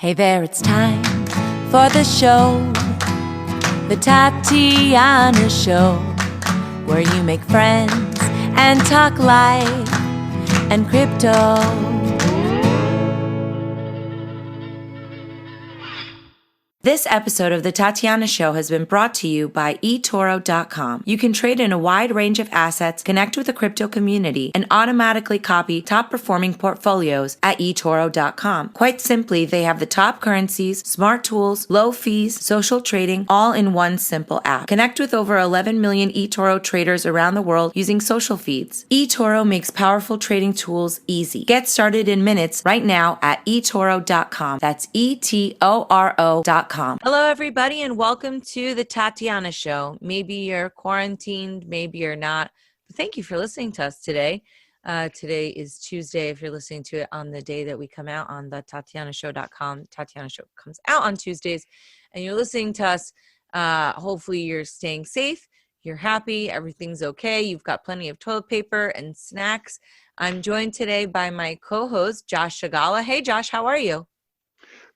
Hey there, it's time for the show, the Tatiana Show, where you make friends and talk life and crypto. This episode of The Tatiana Show has been brought to you by eToro.com. You can trade in a wide range of assets, connect with the crypto community, and automatically copy top-performing portfolios at eToro.com. Quite simply, they have the top currencies, smart tools, low fees, social trading, all in one simple app. Connect with over 11 million eToro traders around the world using social feeds. eToro makes powerful trading tools easy. Get started in minutes right now at eToro.com. That's eToro.com. Hello, everybody, and welcome to the Tatiana Show. Maybe you're quarantined, maybe you're not. But thank you for listening to us today. Today is Tuesday. If you're listening to it on the day that we come out on the TatianaShow.com, Tatiana Show comes out on Tuesdays, and you're listening to us. Hopefully, you're staying safe. You're happy. Everything's okay. You've got plenty of toilet paper and snacks. I'm joined today by my co-host, Josh Shagala. Hey, Josh, how are you?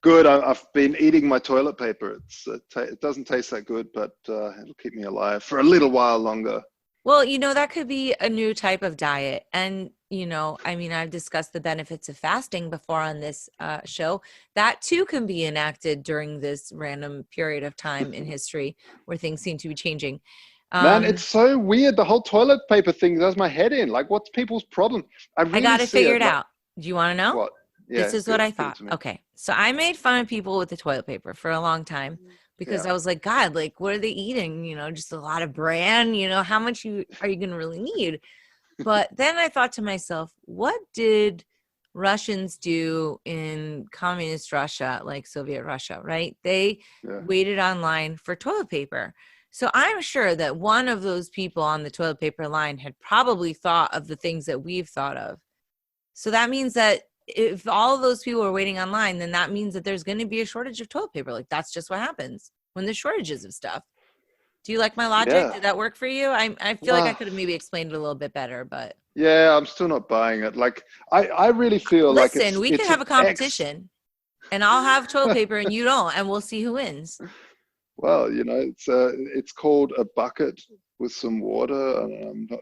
Good. I've been eating my toilet paper. It doesn't taste that good, but it'll keep me alive for a little while longer. Well, that could be a new type of diet. And, I've discussed the benefits of fasting before on this show. That too can be enacted during this random period of time in history where things seem to be changing. Man, it's so weird. The whole toilet paper thing does my head in. Like, what's people's problem? I got it figured out. Do you want to know? What? Yeah, this is what I thought. Okay. So I made fun of people with the toilet paper for a long time because I was like, God, like, what are they eating? Just a lot of bran, how much are you going to really need? But then I thought to myself, what did Russians do in communist Russia, like Soviet Russia, right? They waited online for toilet paper. So I'm sure that one of those people on the toilet paper line had probably thought of the things that we've thought of. So that means that if all of those people are waiting online, then that means that there's going to be a shortage of toilet paper. Like, that's just what happens when there's shortages of stuff. Do you like my logic? Yeah. Did that work for you? I feel like I could have maybe explained it a little bit better, but. Yeah, I'm still not buying it. Like, I really feel like Listen, we can have a competition and I'll have toilet paper and you don't, and we'll see who wins. Well, it's called a bucket with some water.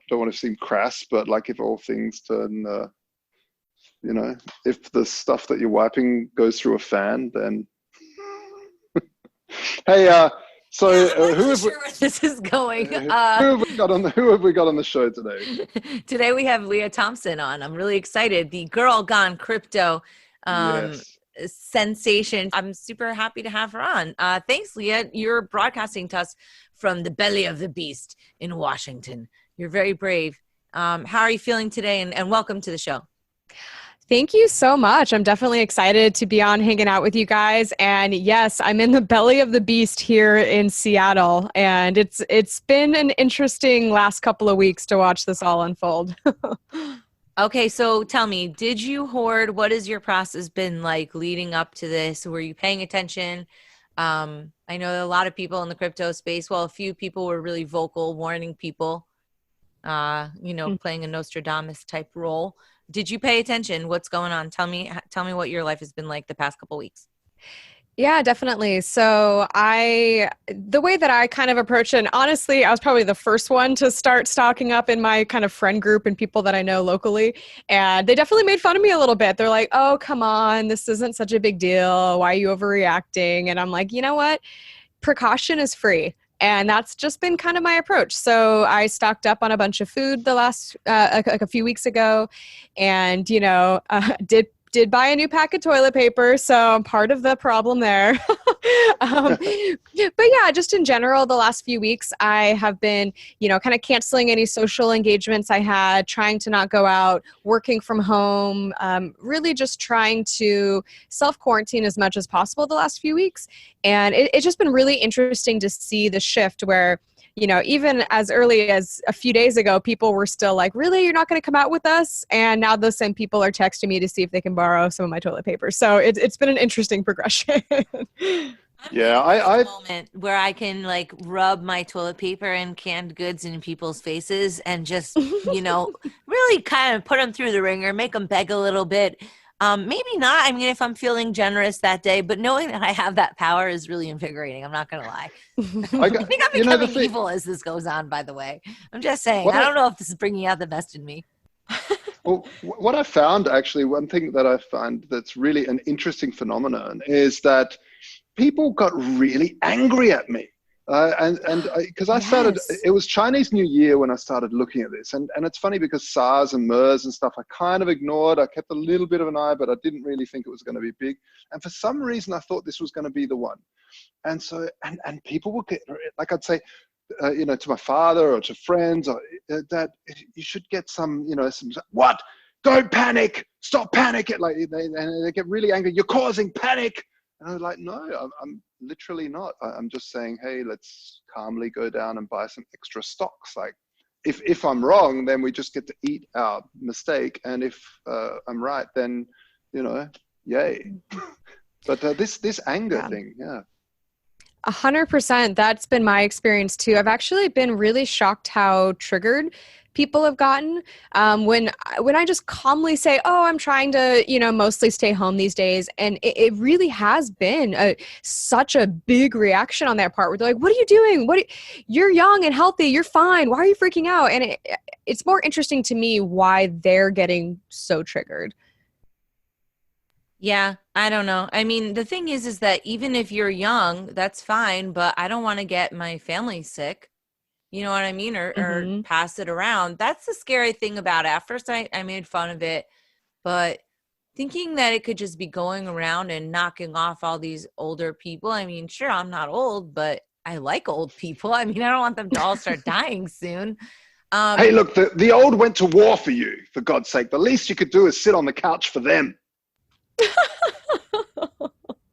Don't want to seem crass, but like if all things turn, if the stuff that you're wiping goes through a fan, then hey, who have where this is going? who have we got on the show today? Today we have Lea Thompson on. I'm really excited. The Girl Gone Crypto sensation. I'm super happy to have her on. Thanks, Lea. You're broadcasting to us from the belly of the beast in Washington. You're very brave. How are you feeling today? And welcome to the show. Thank you so much. I'm definitely excited to be on hanging out with you guys. And yes, I'm in the belly of the beast here in Seattle. And it's been an interesting last couple of weeks to watch this all unfold. Okay, so tell me, did you hoard? What has your process been like leading up to this? Were you paying attention? I know a lot of people in the crypto space, a few people were really vocal, warning people, playing a Nostradamus type role. Did you pay attention? What's going on? Tell me what your life has been like the past couple of weeks. Yeah, definitely. So the way that I kind of approach it, and honestly, I was probably the first one to start stocking up in my kind of friend group and people that I know locally. And they definitely made fun of me a little bit. They're like, oh, come on, this isn't such a big deal. Why are you overreacting? And I'm like, you know what? Precaution is free. And that's just been kind of my approach. So I stocked up on a bunch of food the last, a few weeks ago, and, did buy a new pack of toilet paper. So I'm part of the problem there. But yeah, just in general, the last few weeks, I have been, kind of canceling any social engagements I had, trying to not go out, working from home, really just trying to self-quarantine as much as possible the last few weeks. And it's just been really interesting to see the shift where, even as early as a few days ago, people were still like, really, you're not going to come out with us? And now those same people are texting me to see if they can borrow some of my toilet paper. So it's been an interesting progression. Yeah, I moment where I can like rub my toilet paper and canned goods in people's faces and just, really kind of put them through the ringer, make them beg a little bit. Maybe not. I mean, if I'm feeling generous that day, but knowing that I have that power is really invigorating. I'm not going to lie. I think I'm becoming evil as this goes on, by the way. I'm just saying, I don't know if this is bringing out the best in me. Well, what I found, actually, one thing that I find that's really an interesting phenomenon is that people got really angry at me. Because I started, it was Chinese New Year when I started looking at this. And it's funny because SARS and MERS and stuff, I kind of ignored. I kept a little bit of an eye, but I didn't really think it was going to be big. And for some reason, I thought this was going to be the one. And so, and people would get, like I'd say, to my father or to friends, or that you should get some, some, what? Don't panic! Stop panicking! Like they get really angry. You're causing panic. And I was like, no, I'm literally not. I'm just saying, hey, let's calmly go down and buy some extra stocks. Like, if I'm wrong, then we just get to eat our mistake, and if I'm right, then yay. But this anger thing, yeah. 100%. That's been my experience too. I've actually been really shocked how triggered people have gotten when I just calmly say, "Oh, I'm trying to, mostly stay home these days," and it really has been such a big reaction on their part. Where they're like, "What are you doing? You're young and healthy. You're fine. Why are you freaking out?" And it's more interesting to me why they're getting so triggered. Yeah, I don't know. I mean, the thing is that even if you're young, that's fine, but I don't want to get my family sick. You know what I mean? Or pass it around. That's the scary thing about it. At first, I made fun of it, but thinking that it could just be going around and knocking off all these older people. I mean, sure, I'm not old, but I like old people. I mean, I don't want them to all start dying soon. Hey, look, the old went to war for you, for God's sake. The least you could do is sit on the couch for them.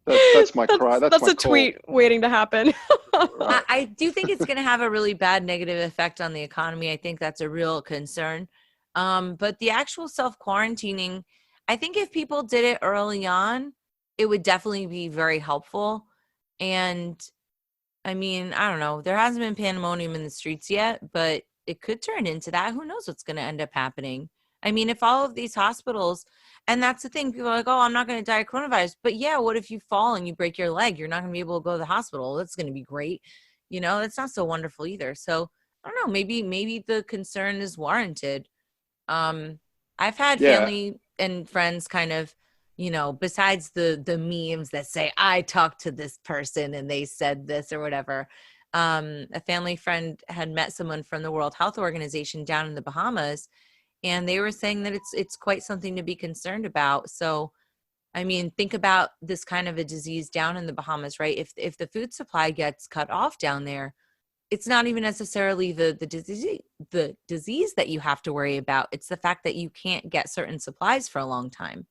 That's my cry. That's my a tweet waiting to happen. I do think it's going to have a really bad negative effect on the economy. I think that's a real concern. But the actual self-quarantining, I think if people did it early on, it would definitely be very helpful. And I mean, I don't know. There hasn't been pandemonium in the streets yet, but it could turn into that. Who knows what's going to end up happening? I mean, if all of these hospitals, and that's the thing, people are like, oh, I'm not going to die of coronavirus. But yeah, what if you fall and you break your leg? You're not going to be able to go to the hospital. That's going to be great. That's not so wonderful either. So I don't know, maybe the concern is warranted. I've had family and friends kind of, besides the memes that say, I talked to this person and they said this or whatever. A family friend had met someone from the World Health Organization down in the Bahamas, and they were saying that it's quite something to be concerned about. So, I mean, think about this kind of a disease down in the Bahamas, right? If the food supply gets cut off down there, it's not even necessarily the disease that you have to worry about. It's the fact that you can't get certain supplies for a long time.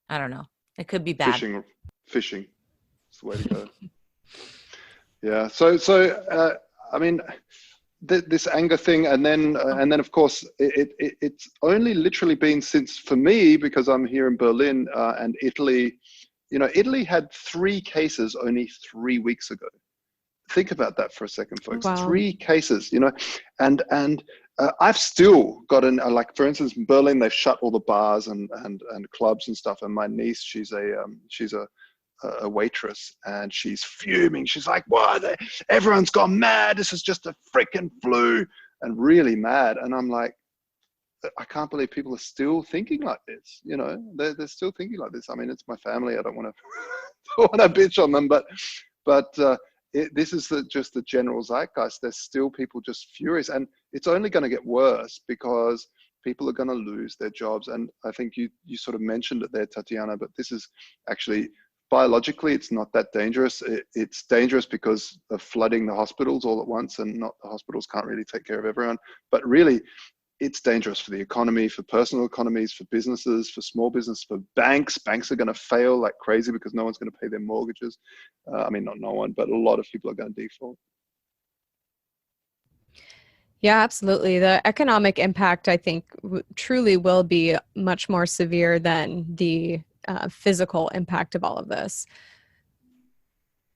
I don't know. It could be bad. Fishing. That's the way to go. Yeah. So I mean, this anger thing, and then of course it's only literally been since, for me, because I'm here in Berlin, and Italy. Italy had 3 cases only 3 weeks ago. Think about that for a second, folks. Wow. 3 cases, and I've still gotten, like, for instance, in Berlin, they've shut all the bars and clubs and stuff. And my niece, she's a waitress, and she's fuming. She's like, what? Everyone's gone mad. This is just a freaking flu, and really mad. And I'm like, I can't believe people are still thinking like this. They're still thinking like this. I mean, it's my family. I don't want to bitch on them, but this is just the general zeitgeist. There's still people just furious, and it's only going to get worse because people are going to lose their jobs. And I think you sort of mentioned it there, Tatiana, but this is actually, biologically, it's not that dangerous. It's dangerous because of flooding the hospitals all at once, and the hospitals can't really take care of everyone. But really, it's dangerous for the economy, for personal economies, for businesses, for small business, for banks. Banks are going to fail like crazy because no one's going to pay their mortgages. I mean, not no one, but a lot of people are going to default. Yeah, absolutely. The economic impact, I think, truly will be much more severe than the physical impact of all of this.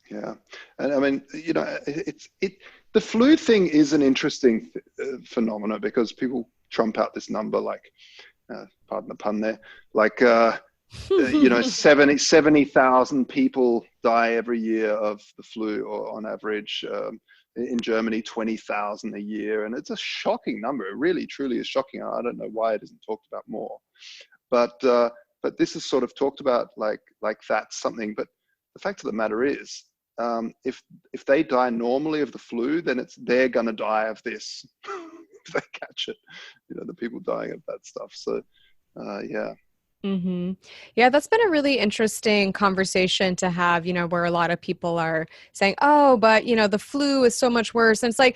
Yeah. And I mean, the flu thing is an interesting phenomenon because people trump out this number, like, pardon the pun there, like 70,000 people die every year of the flu, or on average. In Germany, 20,000 a year. And it's a shocking number. It really, truly is shocking. I don't know why it isn't talked about more. But this is sort of talked about like that's something. But the fact of the matter is, if they die normally of the flu, then they're going to die of this. If they catch it, the people dying of that stuff. So, yeah. Mm-hmm. Yeah, that's been a really interesting conversation to have, where a lot of people are saying, oh, but, the flu is so much worse. And it's like,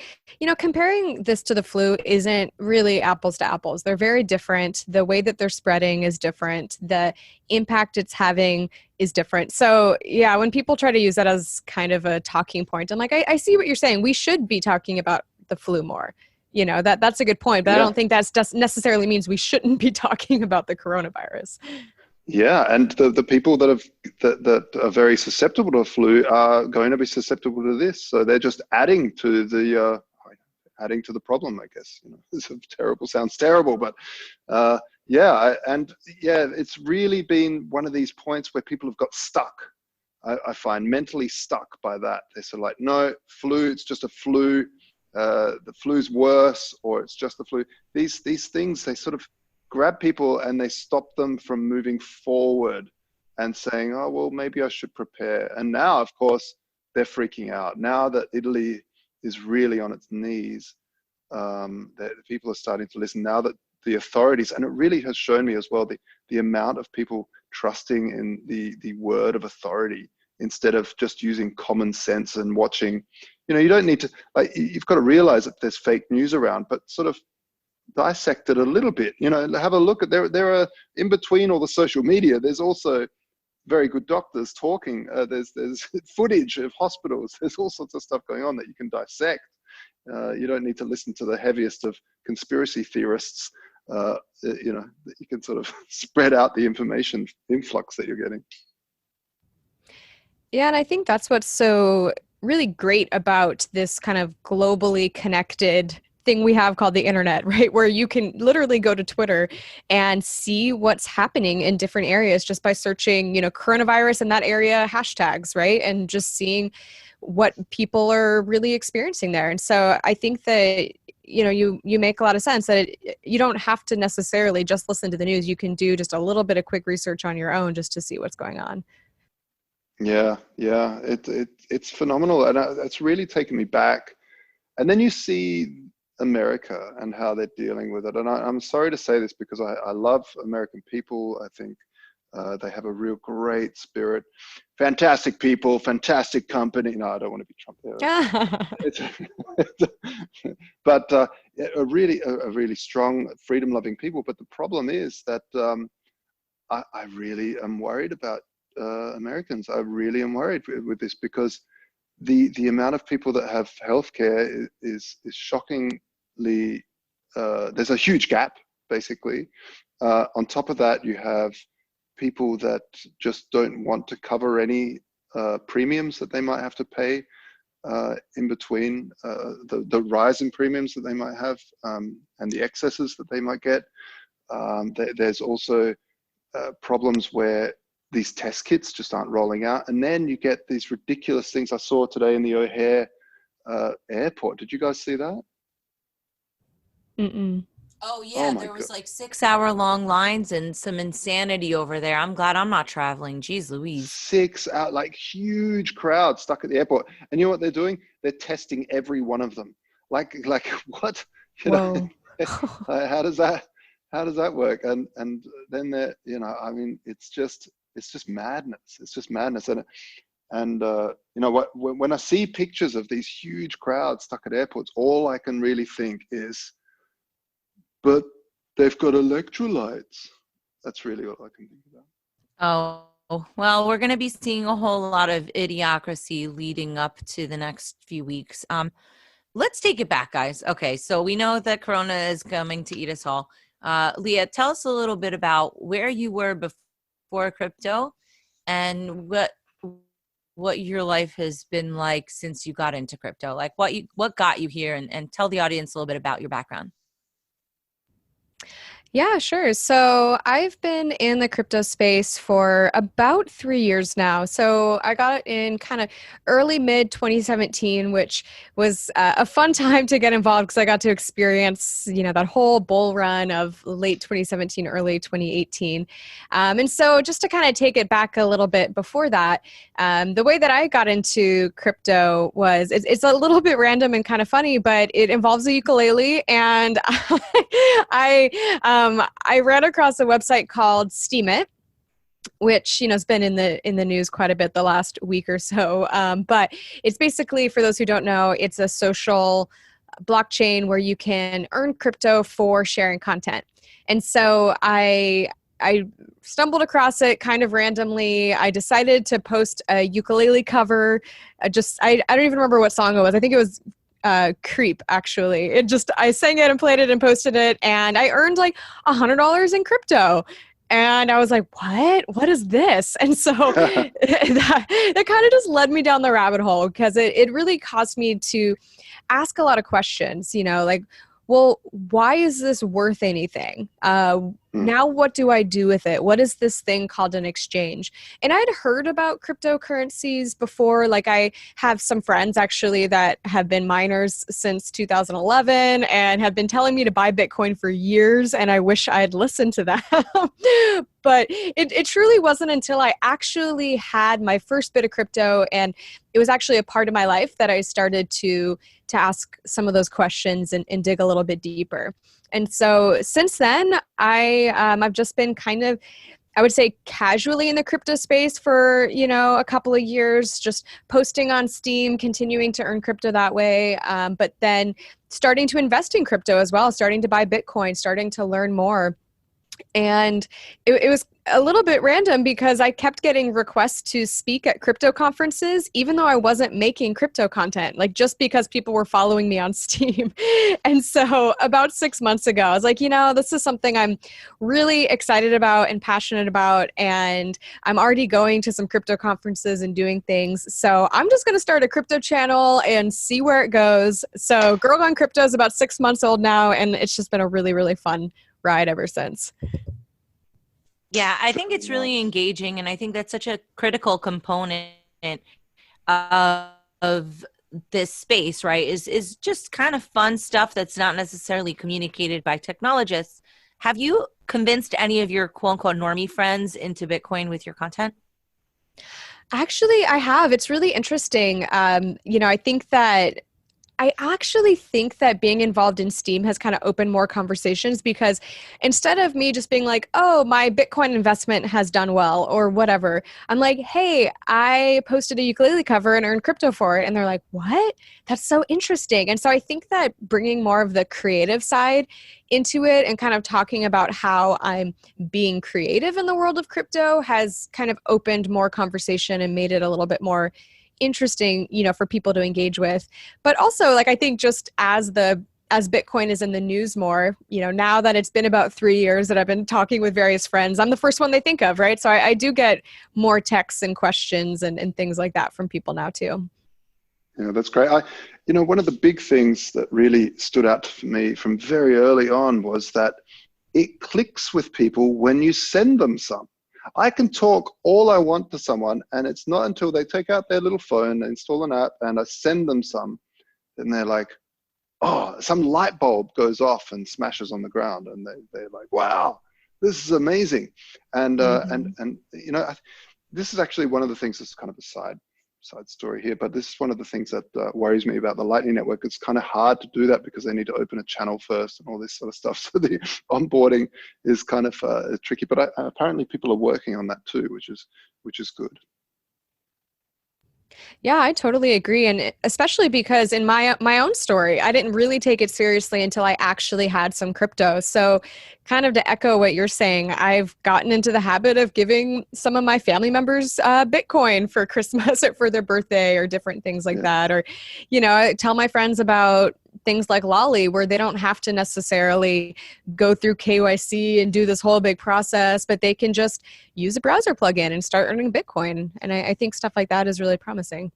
comparing this to the flu isn't really apples to apples. They're very different. The way that they're spreading is different. The impact it's having is different. So, yeah, when people try to use that as kind of a talking point, I'm like, I see what you're saying. We should be talking about the flu more. That's a good point, but yeah. I don't think that necessarily means we shouldn't be talking about the coronavirus. Yeah, and the people that are very susceptible to flu are going to be susceptible to this, so they're just adding to the problem, I guess. It's sounds terrible, but it's really been one of these points where people have got stuck. I find mentally stuck by that. They're sort of like, no, flu, it's just a flu. The flu's worse, or it's just the flu. These things, they sort of grab people and they stop them from moving forward and saying, oh, well, maybe I should prepare. And now, of course, they're freaking out. Now that Italy is really on its knees, that people are starting to listen. Now that the authorities, and it really has shown me as well, the amount of people trusting in the word of authority instead of just using common sense and watching. You don't need to, you've got to realize that there's fake news around, but sort of dissect it a little bit, have a look at, there are, in between all the social media, there's also very good doctors talking. There's footage of hospitals. There's all sorts of stuff going on that you can dissect. You don't need to listen to the heaviest of conspiracy theorists. You can sort of spread out the information influx that you're getting. Yeah, and I think that's what's so really great about this kind of globally connected thing we have called the internet, right? Where you can literally go to Twitter and see what's happening in different areas just by searching, coronavirus in that area hashtags, right? And just seeing what people are really experiencing there. And so I think that, you make a lot of sense that you don't have to necessarily just listen to the news. You can do just a little bit of quick research on your own just to see what's going on. Yeah, it's phenomenal, and it's really taken me back. And then you see America and how they're dealing with it. And I'm sorry to say this because I love American people. I think they have a real great spirit, fantastic people, fantastic company. No, I don't want to be Trump there. But a really strong, freedom-loving people. But the problem is that I really am worried about Americans. I really am worried with this because the amount of people that have healthcare is shockingly, there's a huge gap, basically. On top of that, you have people that just don't want to cover any premiums that they might have to pay in between the rise in premiums that they might have and the excesses that they might get. There's also problems where these test kits just aren't rolling out. And then you get these ridiculous things. I saw today in the O'Hare airport. Did you guys see that? Mm-mm. Oh yeah, there was like 6-hour-long lines and some insanity over there. I'm glad I'm not traveling. Jeez Louise. 6 hours, like huge crowds stuck at the airport. And you know what they're doing? They're testing every one of them. Like what? How does that work? And then they're, I mean, it's just madness. It's just madness. And when I see pictures of these huge crowds stuck at airports, all I can really think is, but they've got electrolytes. That's really all I can think about. Oh, well, we're going to be seeing a whole lot of idiocracy leading up to the next few weeks. Let's take it back, guys. Okay, so we know that Corona is coming to eat us all. Lea, tell us a little bit about where you were before crypto and what your life has been like since you got into crypto. Like what got you here, and tell the audience a little bit about your background. Yeah, sure. So I've been in the crypto space for about 3 years now. So I got in kind of early mid 2017, which was a fun time to get involved because I got to experience, that whole bull run of late 2017, early 2018. And so just to kind of take it back a little bit before that, the way that I got into crypto was it's a little bit random and kind of funny, but it involves a ukulele, and I ran across a website called Steemit, which has been in the news quite a bit the last week or so. But it's basically, for those who don't know, it's a social blockchain where you can earn crypto for sharing content. And so I stumbled across it kind of randomly. I decided to post a ukulele cover. I don't even remember what song it was. I think it was Creep, actually. I sang it and played it and posted it, and I earned like $100 in crypto. And I was like, what is this? And so that kind of just led me down the rabbit hole, because it really caused me to ask a lot of questions, like, well, why is this worth anything? Now what do I do with it? What is this thing called an exchange? And I'd heard about cryptocurrencies before. Like, I have some friends actually that have been miners since 2011 and have been telling me to buy Bitcoin for years, and I wish I'd listened to them. But it truly wasn't until I actually had my first bit of crypto, and it was actually a part of my life, that I started to ask some of those questions and dig a little bit deeper. And so since then, I've just been kind of, I would say, casually in the crypto space for, a couple of years, just posting on Steem, continuing to earn crypto that way. But then starting to invest in crypto as well, starting to buy Bitcoin, starting to learn more. And it was a little bit random, because I kept getting requests to speak at crypto conferences, even though I wasn't making crypto content, like, just because people were following me on Steem. And so about 6 months ago, I was like, this is something I'm really excited about and passionate about. And I'm already going to some crypto conferences and doing things. So I'm just going to start a crypto channel and see where it goes. So Girl Gone Crypto is about 6 months old now, and it's just been a really, really fun ride ever since. Yeah, I think it's really engaging, and I think that's such a critical component of this space, right? Is just kind of fun stuff that's not necessarily communicated by technologists. Have you convinced any of your quote unquote normie friends into Bitcoin with your content? Actually, I have. It's really interesting. I actually think that being involved in Steem has kind of opened more conversations, because instead of me just being like, oh, my Bitcoin investment has done well or whatever, I'm like, hey, I posted a ukulele cover and earned crypto for it. And they're like, what? That's so interesting. And so I think that bringing more of the creative side into it and kind of talking about how I'm being creative in the world of crypto has kind of opened more conversation and made it a little bit more interesting, for people to engage with. But also, like, I think just as Bitcoin is in the news more, now that it's been about 3 years that I've been talking with various friends, I'm the first one they think of, right? So I do get more texts and questions and things like that from people now too. Yeah, that's great. One of the big things that really stood out for me from very early on was that it clicks with people when you send them some. I can talk all I want to someone, and it's not until they take out their little phone, install an app, and I send them some, and they're like, oh, some light bulb goes off and smashes on the ground, and they're like, wow, this is amazing. And this is actually one of the things that's kind of a side story here, but this is one of the things that worries me about the Lightning Network. It's kind of hard to do that because they need to open a channel first and all this sort of stuff. So the onboarding is kind of tricky, but apparently people are working on that too, which is good. Yeah, I totally agree. And especially because in my own story, I didn't really take it seriously until I actually had some crypto. So kind of to echo what you're saying, I've gotten into the habit of giving some of my family members Bitcoin for Christmas or for their birthday or different things like that. Or, I tell my friends about things like Lolly, where they don't have to necessarily go through KYC and do this whole big process, but they can just use a browser plugin and start earning Bitcoin. And I think stuff like that is really promising.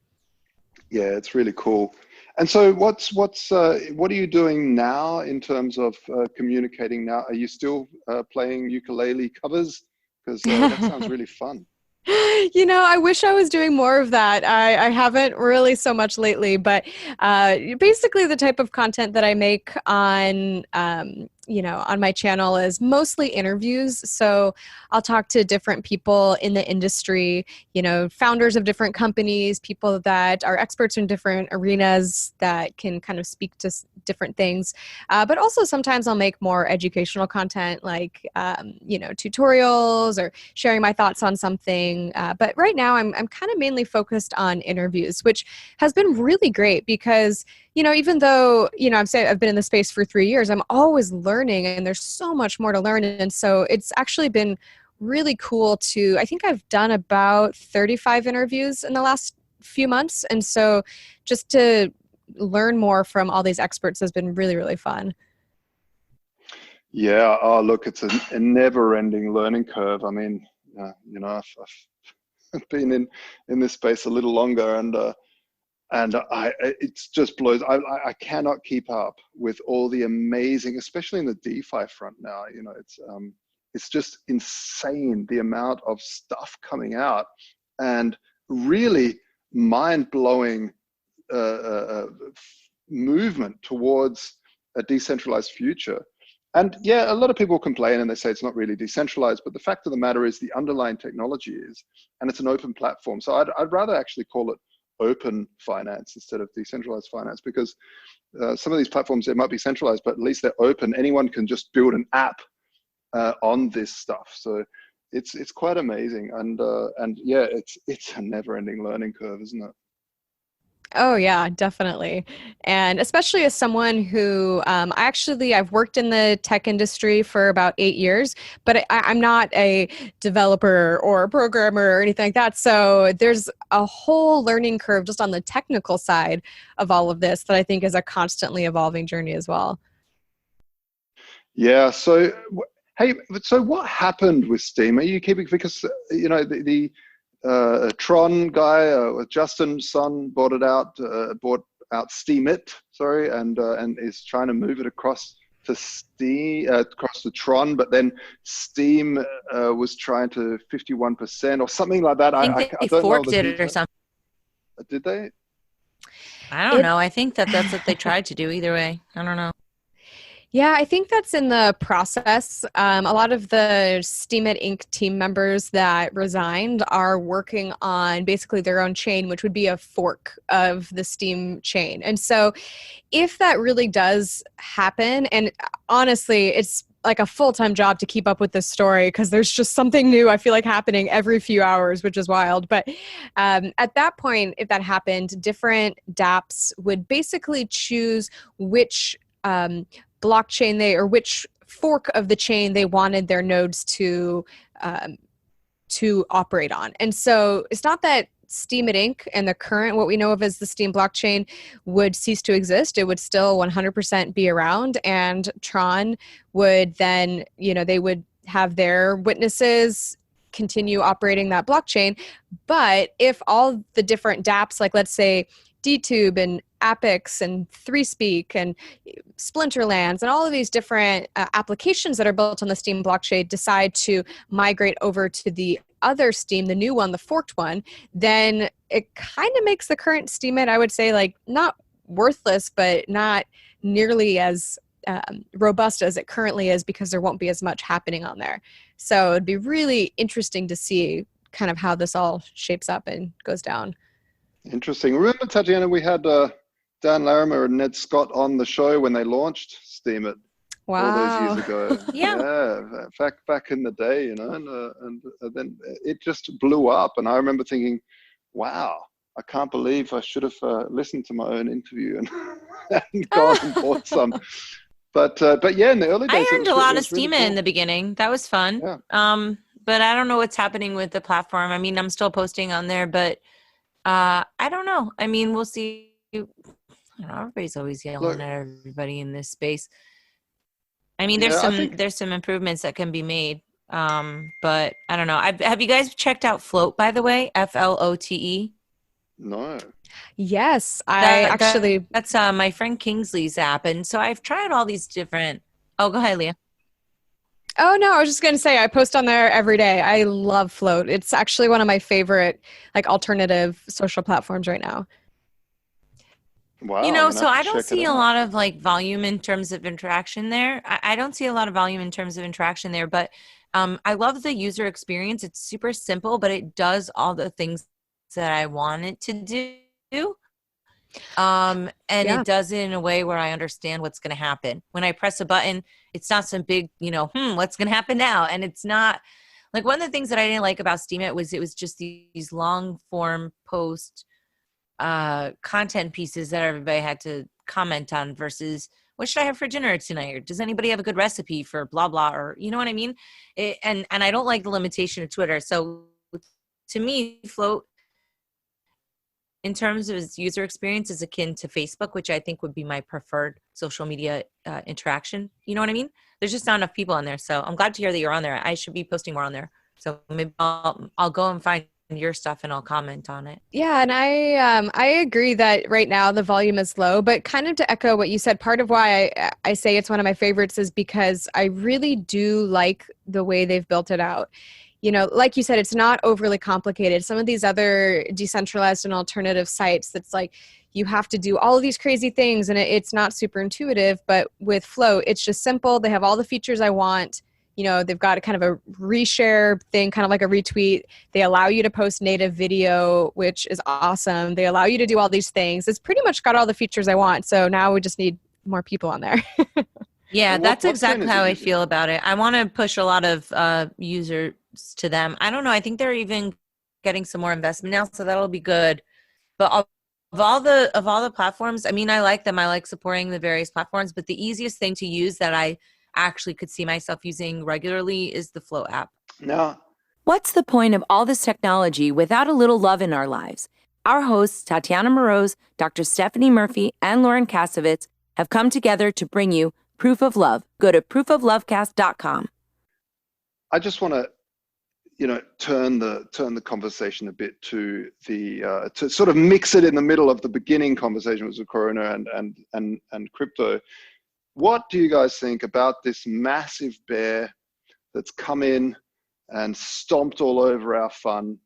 Yeah, it's really cool. And so what are you doing now in terms of communicating now? Are you still playing ukulele covers? Because that sounds really fun. You know, I wish I was doing more of that. I haven't really so much lately, but basically the type of content that I make on, on my channel is mostly interviews. So I'll talk to different people in the industry, founders of different companies, people that are experts in different arenas that can kind of speak to different things. But also sometimes I'll make more educational content like, tutorials or sharing my thoughts on something. But right now I'm kind of mainly focused on interviews, which has been really great because, even though, I've been in the space for 3 years, I'm always learning and there's so much more to learn. And so it's actually been really cool I think I've done about 35 interviews in the last few months. And so just to learn more from all these experts has been really, really fun. Yeah. Oh, look, it's a never-ending learning curve. I mean, I've been in this space a little longer, and it's just blows. I cannot keep up with all the amazing, especially in the DeFi front now. It's just insane the amount of stuff coming out, and really mind-blowing movement towards a decentralized future. And yeah, a lot of people complain and they say it's not really decentralized, but the fact of the matter is the underlying technology is, and it's an open platform. So I'd rather actually call it open finance instead of decentralized finance, because some of these platforms, they might be centralized, but at least they're open. Anyone can just build an app on this stuff. So it's quite amazing. And yeah, it's a never-ending learning curve, isn't it? Oh yeah, definitely. And especially as someone who I've worked in the tech industry for about 8 years, but I'm not a developer or a programmer or anything like that. So there's a whole learning curve just on the technical side of all of this that I think is a constantly evolving journey as well. Yeah. So, hey, so what happened with Steam? Are you keeping, because, the Tron guy, Justin's son, bought out Steemit, sorry, and is trying to move it across to across to Tron, but then Steam was trying to 51% or something like that. I think they forked it or something. Did they? I don't know. I think that's what they tried to do. Either way, I don't know. Yeah, I think that's in the process. A lot of the Steemit Inc. team members that resigned are working on basically their own chain, which would be a fork of the Steem chain. And so if that really does happen, and honestly, it's like a full-time job to keep up with this story because there's just something new I feel like happening every few hours, which is wild. But at that point, if that happened, different dApps would basically choose which blockchain or which fork of the chain they wanted their nodes to operate on. And so it's not that Steemit Inc. and the current, what we know of as the Steem blockchain, would cease to exist. It would still 100% be around, and Tron would then, they would have their witnesses continue operating that blockchain. But if all the different dApps, like let's say DTube and Apix and 3Speak and Splinterlands and all of these different applications that are built on the Steem blockchain decide to migrate over to the other Steem, the new one, the forked one, then it kind of makes the current Steemit, I would say, like not worthless, but not nearly as robust as it currently is, because there won't be as much happening on there. So it'd be really interesting to see kind of how this all shapes up and goes down. Interesting. Remember, Tatiana, we had Dan Larimer and Ned Scott on the show when they launched Steemit all those years ago. Yeah, back in the day, and then it just blew up. And I remember thinking, wow, I can't believe I should have listened to my own interview and gone and bought some. But yeah, in the early days, I earned a lot of Steemit really cool. in the beginning. That was fun. Yeah. But I don't know what's happening with the platform. I mean, I'm still posting on there, but I don't know. I mean, we'll see. Everybody's always yelling at everybody in this space. I mean, there's some improvements that can be made. But I don't know. Have you guys checked out Float, by the way? FLOTE? No. Yes, I actually. That's my friend Kingsley's app, and so I've tried all these different. Oh, go ahead, Leah. Oh no, I was just going to say I post on there every day. I love Float. It's actually one of my favorite like alternative social platforms right now. Wow, You I'm know, gonna so have to I don't check it see a out. lot of like volume in terms of interaction there. I don't see a lot of volume in terms of interaction there, but I love the user experience. It's super simple, but it does all the things that I want it to do. And Yeah. it does it in a way where I understand what's going to happen. When I press a button, it's not some big, what's going to happen now? And it's not like one of the things that I didn't like about Steemit was it was just these long form post content pieces that everybody had to comment on versus what should I have for dinner tonight? Or does anybody have a good recipe for blah, blah, or you know what I mean? And I don't like the limitation of Twitter. So to me, Float in terms of its user experience is akin to Facebook, which I think would be my preferred social media interaction. You know what I mean? There's just not enough people on there. So I'm glad to hear that you're on there. I should be posting more on there. So maybe I'll go and find your stuff and I'll comment on it. Yeah, and I agree that right now the volume is low, but kind of to echo what you said, part of why I say it's one of my favorites is because I really do like the way they've built it out. You know, like you said, it's not overly complicated. Some of these other decentralized and alternative sites, that's like you have to do all of these crazy things and it's not super intuitive. But with Flow, it's just simple. They have all the features I want. You know, they've got a kind of a reshare thing, kind of like a retweet. They allow you to post native video, which is awesome. They allow you to do all these things. It's pretty much got all the features I want. So now we just need more people on there. Yeah, And that's what exactly screen is how it I using? feel about it. I want to push a lot of users to them. I don't know. I think they're even getting some more investment now, so that'll be good. But of all the platforms, I mean, I like them. I like supporting the various platforms, but the easiest thing to use that I actually could see myself using regularly is the Flow app. Now, What's the point of all this technology without a little love in our lives? Our hosts, Tatiana Moroz, Dr. Stephanie Murphy, and Lauren Kasovitz, have come together to bring you Proof of Love. Go to proofoflovecast.com. I just want to, turn the conversation a bit to the to sort of mix it in the middle of the beginning conversation with Corona and crypto. What do you guys think about this massive bear that's come in and stomped all over our fun?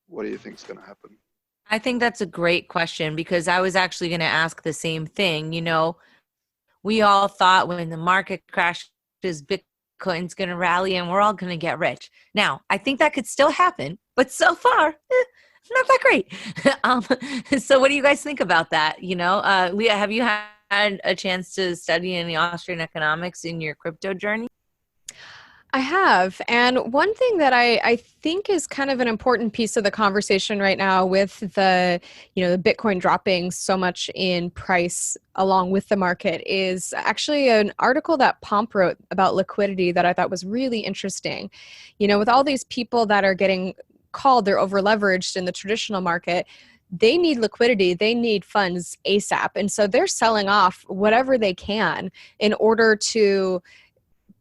What do you think is going to happen? I think that's a great question because I was actually going to ask the same thing. You know, we all thought when the market crashes, Bitcoin's going to rally and we're all going to get rich. Now, I think that could still happen, but so far, not that great. So what do you guys think about that? You know, Leah, have you had a chance to study any Austrian economics in your crypto journey? I have. And one thing that I think is kind of an important piece of the conversation right now with the Bitcoin dropping so much in price along with the market is actually an article that Pomp wrote about liquidity that I thought was really interesting. You know, with all these people that are getting called, they're over leveraged in the traditional market. They need liquidity, they need funds ASAP. And so they're selling off whatever they can in order to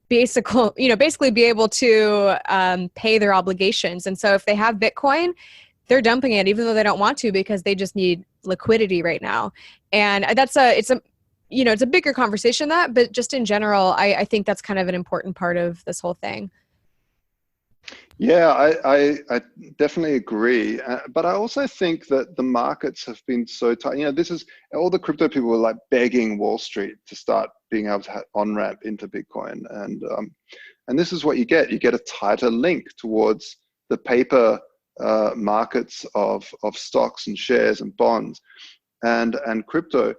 basically be able to pay their obligations. And so if they have Bitcoin, they're dumping it even though they don't want to because they just need liquidity right now. And it's a bigger conversation but just in general, I think that's kind of an important part of this whole thing. Yeah, I definitely agree. But I also think that the markets have been so tight. You know, this is all the crypto people were like begging Wall Street to start being able to on-ramp into Bitcoin. And this is what you get. You get a tighter link towards the paper markets of stocks and shares and bonds and crypto.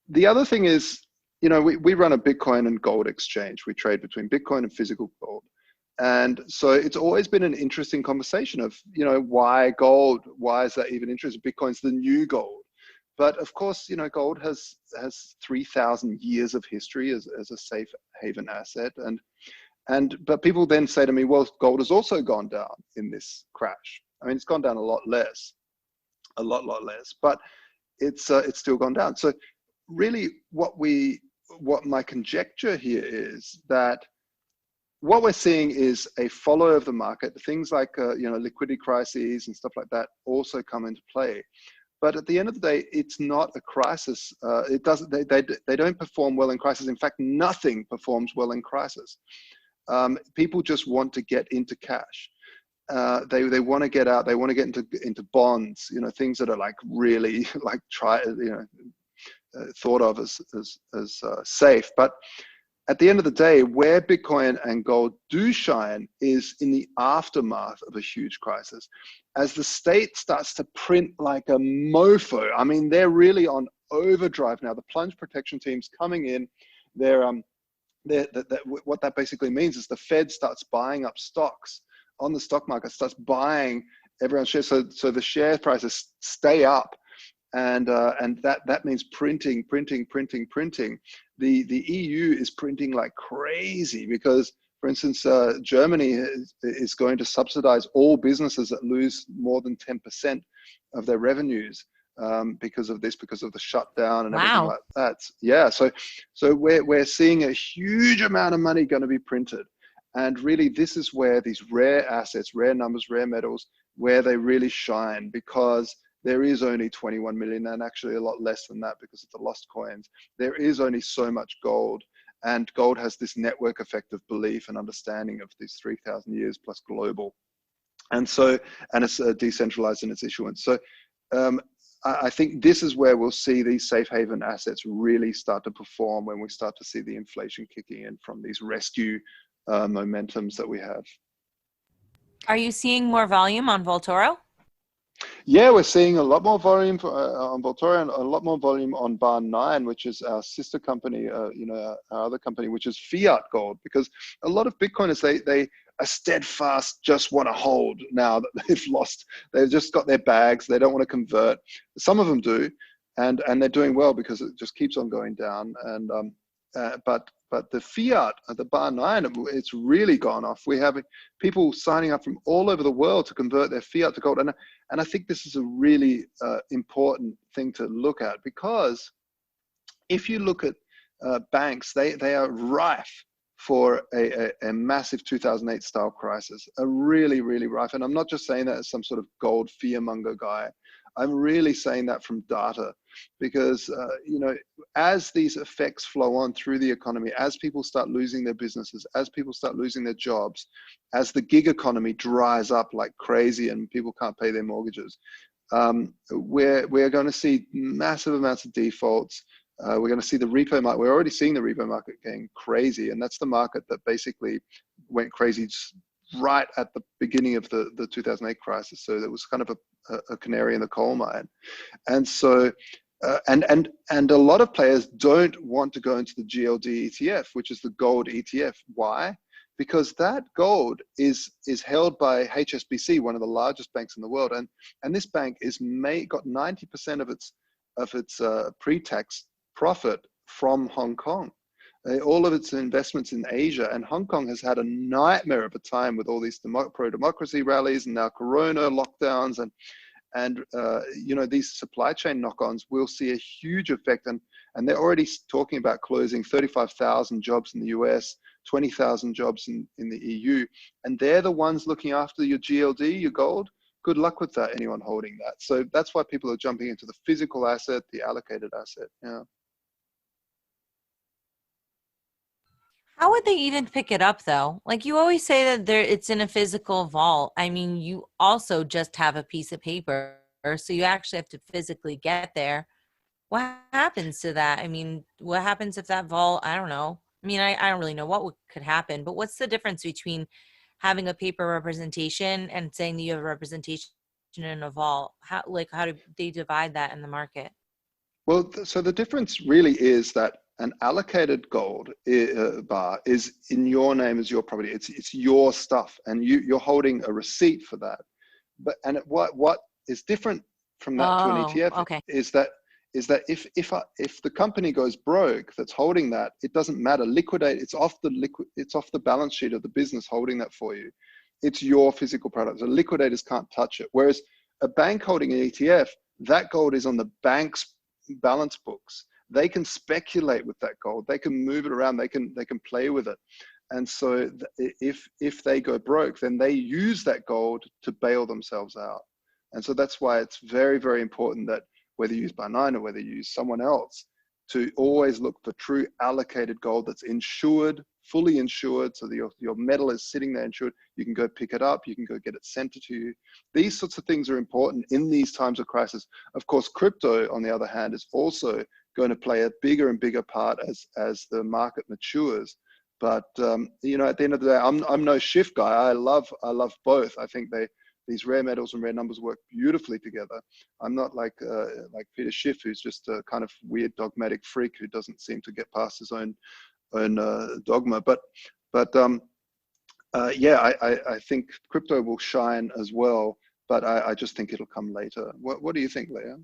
The other thing is, you know, we run a Bitcoin and gold exchange. We trade between Bitcoin and physical gold. And so it's always been an interesting conversation of, you know, why gold? Why is that even interesting? Bitcoin's the new gold. But of course, you know, gold has 3,000 years of history as a safe haven asset. But people then say to me, well, gold has also gone down in this crash. I mean, it's gone down a lot less, but it's still gone down. So really what my conjecture here is that what we're seeing is a follow of the market. Things like liquidity crises and stuff like that also come into play. But at the end of the day, it's not a crisis. It doesn't. They don't perform well in crisis. In fact, nothing performs well in crisis. People just want to get into cash. They want to get out. They want to get into bonds. Things that are like really like thought of as safe. But at the end of the day, where Bitcoin and gold do shine is in the aftermath of a huge crisis. As the state starts to print like a mofo, I mean, they're really on overdrive now. The plunge protection team's coming in. What that basically means is the Fed starts buying up stocks on the stock market, starts buying everyone's shares, so the share prices stay up. And that means printing. The EU is printing like crazy because, for instance, Germany is going to subsidize all businesses that lose more than 10% of their revenues because of the shutdown and everything like that. Yeah, so we're seeing a huge amount of money going to be printed, and really this is where these rare assets, rare numbers, rare metals, where they really shine, because there is only 21 million, and actually a lot less than that because of the lost coins. There is only so much gold, and gold has this network effect of belief and understanding of these 3,000 years plus global. And it's decentralized in its issuance. So I think this is where we'll see these safe haven assets really start to perform, when we start to see the inflation kicking in from these rescue momentums that we have. Are you seeing more volume on Vaultoro? Yeah, we're seeing a lot more volume on Vaultoro, and a lot more volume on Bar 9, which is our sister company, our other company, which is fiat gold, because a lot of Bitcoiners, they are steadfast, just want to hold now that they've just got their bags, they don't want to convert. Some of them do, and they're doing well because it just keeps on going down. And but the fiat at the Bar 9, it's really gone off. We have people signing up from all over the world to convert their fiat to gold. And I think this is a really important thing to look at, because if you look at banks, they are rife for a massive 2008 style crisis, a really, really rife. And I'm not just saying that as some sort of gold fearmonger guy. I'm really saying that from data, because as these effects flow on through the economy, as people start losing their businesses, as people start losing their jobs, as the gig economy dries up like crazy and people can't pay their mortgages, we're going to see massive amounts of defaults. We're going to see the repo market. We're already seeing the repo market getting crazy, and that's the market that basically went crazy right at the beginning of the 2008 crisis. So there was kind of a canary in the coal mine. And so, and a lot of players don't want to go into the GLD ETF, which is the gold ETF. Why? Because that gold is held by HSBC, one of the largest banks in the world. And this bank got 90% of its pre-tax profit from Hong Kong. All of its investments in Asia, and Hong Kong has had a nightmare of a time with all these pro-democracy rallies and now corona lockdowns, and these supply chain knock-ons will see a huge effect, and they're already talking about closing 35,000 jobs in the US, 20,000 jobs in the EU, and they're the ones looking after your GLD, your gold. Good luck with that, anyone holding that. So that's why people are jumping into the physical asset, the allocated asset. Yeah. How would they even pick it up, though? Like, you always say that it's in a physical vault. I mean, you also just have a piece of paper, so you actually have to physically get there. What happens to that? I mean, what happens if that vault, I don't know. I mean, I don't really know what could happen, but what's the difference between having a paper representation and saying that you have a representation in a vault? How do they divide that in the market? Well, so the difference really is that an allocated gold bar is in your name as your property. It's your stuff, and you're holding a receipt for that. What is different from that to an ETF is that if the company goes broke that's holding that, it doesn't matter. Liquidate. It's off the balance sheet of the business holding that for you. It's your physical product. The liquidators can't touch it. Whereas a bank holding an ETF, that gold is on the bank's balance books. They can speculate with that gold. They can move it around. They can play with it. and so if they go broke, then they use that gold to bail themselves out. And so that's why it's very, very important that whether you use Bar9 or whether you use someone else, to always look for true allocated gold that's insured, fully insured, so that your metal is sitting there insured. You can go pick it up, you can go get it sent to you. These sorts of things are important in these times of crisis. Of course, crypto, on the other hand, is also going to play a bigger and bigger part as the market matures. But you know, at the end of the day, I'm no shift guy. I love both. I think these rare metals and rare numbers work beautifully together. I'm not like Peter Schiff, who's just a kind of weird dogmatic freak who doesn't seem to get past his own dogma. But yeah, I think crypto will shine as well, but I just think it'll come later. What do you think, Lea?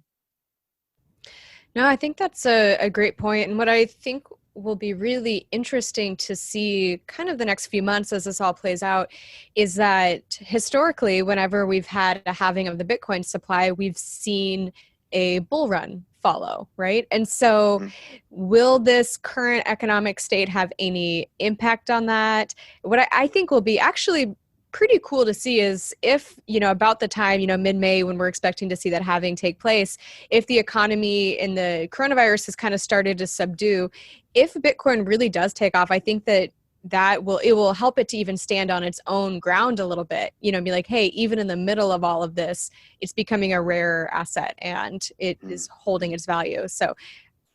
No, I think that's a great point. And what I think will be really interesting to see kind of the next few months as this all plays out is that historically, whenever we've had a halving of the Bitcoin supply, we've seen a bull run follow, right? And so will this current economic state have any impact on that? What I think will be actually pretty cool to see is if, you know, about the time, you know, mid-May when we're expecting to see that halving take place, if the economy and the coronavirus has kind of started to subdue, if Bitcoin really does take off, I think that it will help it to even stand on its own ground a little bit, you know, be like, hey, even in the middle of all of this, it's becoming a rare asset and it is holding its value. So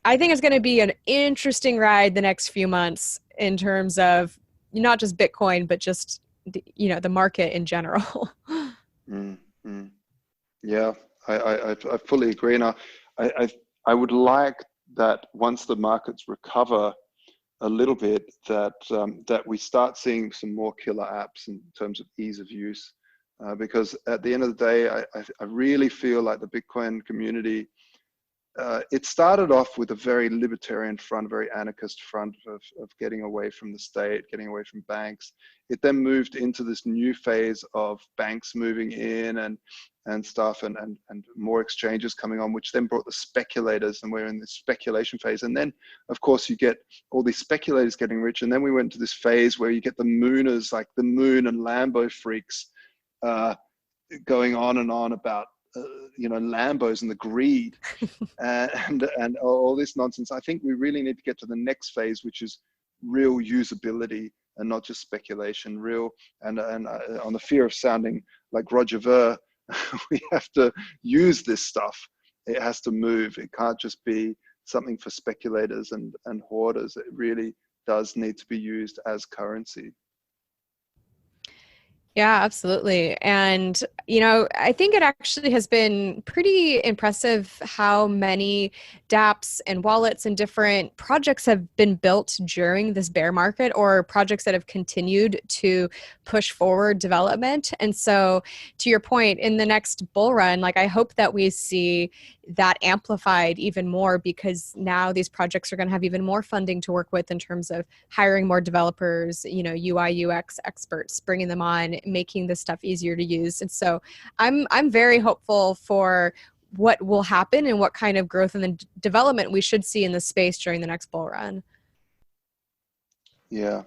I think it's going to be an interesting ride the next few months in terms of not just Bitcoin, but just you know, the market in general. Yeah, I fully agree. Now, I would like that once the markets recover a little bit, that we start seeing some more killer apps in terms of ease of use, because at the end of the day, I really feel like the Bitcoin community, it started off with a very libertarian front, very anarchist front of getting away from the state, getting away from banks. It then moved into this new phase of banks moving in and stuff, and more exchanges coming on, which then brought the speculators, and we're in this speculation phase. And then, of course, you get all these speculators getting rich. And then we went to this phase where you get the mooners, like the Moon and Lambo freaks, going on and on about you know, Lambos and the greed and all this nonsense. I think we really need to get to the next phase, which is real usability and not just speculation. Real and on the fear of sounding like Roger Ver, we have to use this stuff. It has to move. It can't just be something for speculators and hoarders. It really does need to be used as currency. Yeah, absolutely. And, you know, I think it actually has been pretty impressive how many dApps and wallets and different projects have been built during this bear market, or projects that have continued to push forward development. And so to your point, in the next bull run, like I hope that we see that amplified even more, because now these projects are going to have even more funding to work with in terms of hiring more developers, you know, UI, UX experts, bringing them on, making this stuff easier to use. And so I'm very hopeful for what will happen and what kind of growth and development we should see in the space during the next bull run. Yeah.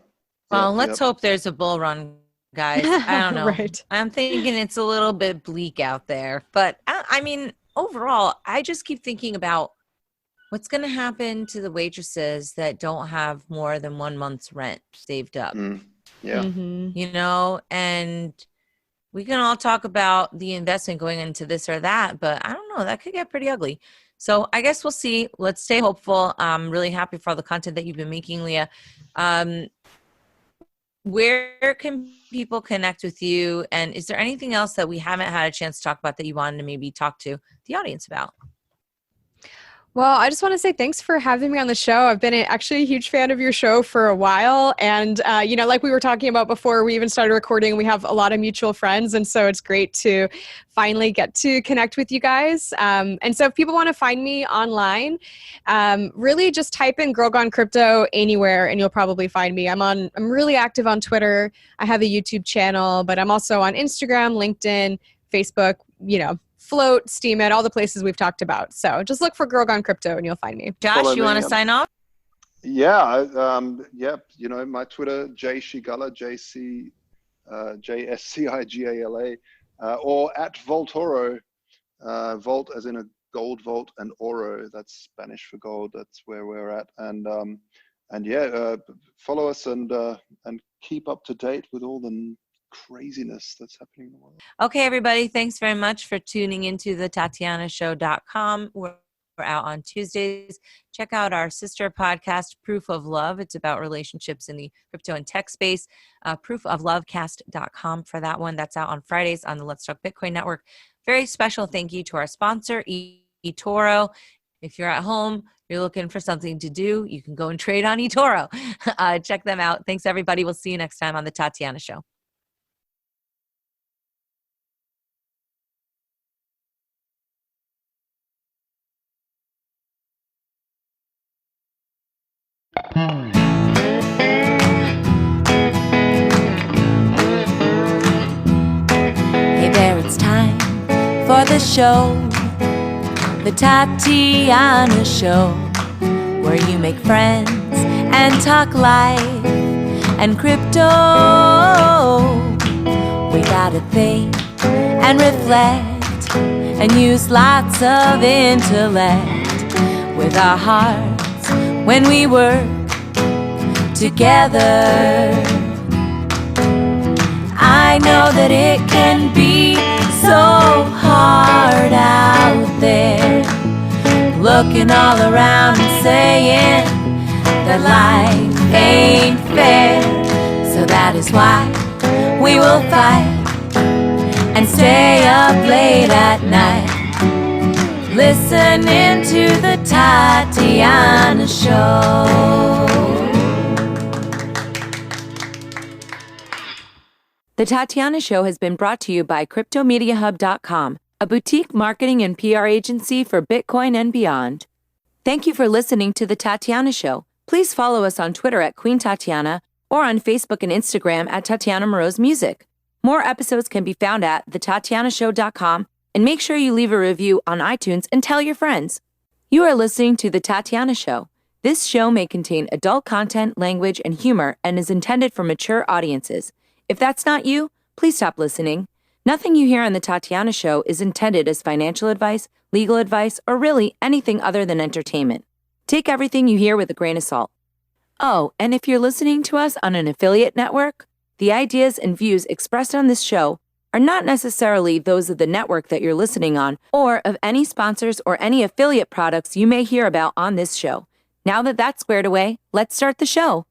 Well, let's hope there's a bull run, guys. I don't know. Right. I'm thinking it's a little bit bleak out there, but I mean, overall, I just keep thinking about what's going to happen to the waitresses that don't have more than 1 month's rent saved up. Yeah. You know, and we can all talk about the investment going into this or that, but I don't know, that could get pretty ugly. So I guess we'll see. Let's stay hopeful. I'm really happy for all the content that you've been making, Lea. Where can people connect with you? And is there anything else that we haven't had a chance to talk about that you wanted to maybe talk to the audience about? Well, I just want to say thanks for having me on the show. I've been actually a huge fan of your show for a while. And, you know, like we were talking about before we even started recording, we have a lot of mutual friends. And so it's great to finally get to connect with you guys. And so if people want to find me online, really just type in Girl Gone Crypto anywhere and you'll probably find me. I'm really active on Twitter. I have a YouTube channel, but I'm also on Instagram, LinkedIn, Facebook, you know, Float, Steemit, all the places we've talked about. So just look for Girl Gone Crypto and you'll find me. Josh, you want to sign off? Yeah, my Twitter, J Shigala, JSCIGALA, or at Voltoro, Volt as in a gold vault, and Oro, that's Spanish for gold. That's where we're at. And follow us and keep up to date with all the craziness that's happening in the world. Okay, everybody, thanks very much for tuning into the TatianaShow.com. We're out on Tuesdays. Check out our sister podcast, Proof of Love. It's about relationships in the crypto and tech space. Proofoflovecast.com for that one. That's out on Fridays on the Let's Talk Bitcoin Network. Very special thank you to our sponsor, eToro. If you're at home, you're looking for something to do, you can go and trade on eToro. Check them out. Thanks, everybody. We'll see you next time on the Tatiana Show. Hey there, it's time for the show, the Tatiana Show, where you make friends and talk life and crypto. We gotta think and reflect and use lots of intellect with our hearts when we work together. I know that it can be so hard out there, looking all around and saying that life ain't fair. So that is why we will fight and stay up late at night, listening to the Tatiana Show. The Tatiana Show has been brought to you by CryptoMediaHub.com, a boutique marketing and PR agency for Bitcoin and beyond. Thank you for listening to The Tatiana Show. Please follow us on Twitter at Queen Tatiana or on Facebook and Instagram at Tatiana Moroz Music. More episodes can be found at TatianaShow.com, and make sure you leave a review on iTunes and tell your friends. You are listening to The Tatiana Show. This show may contain adult content, language, and humor and is intended for mature audiences. If that's not you, please stop listening. Nothing you hear on The Tatiana Show is intended as financial advice, legal advice, or really anything other than entertainment. Take everything you hear with a grain of salt. Oh, and if you're listening to us on an affiliate network, the ideas and views expressed on this show are not necessarily those of the network that you're listening on or of any sponsors or any affiliate products you may hear about on this show. Now that that's squared away, let's start the show.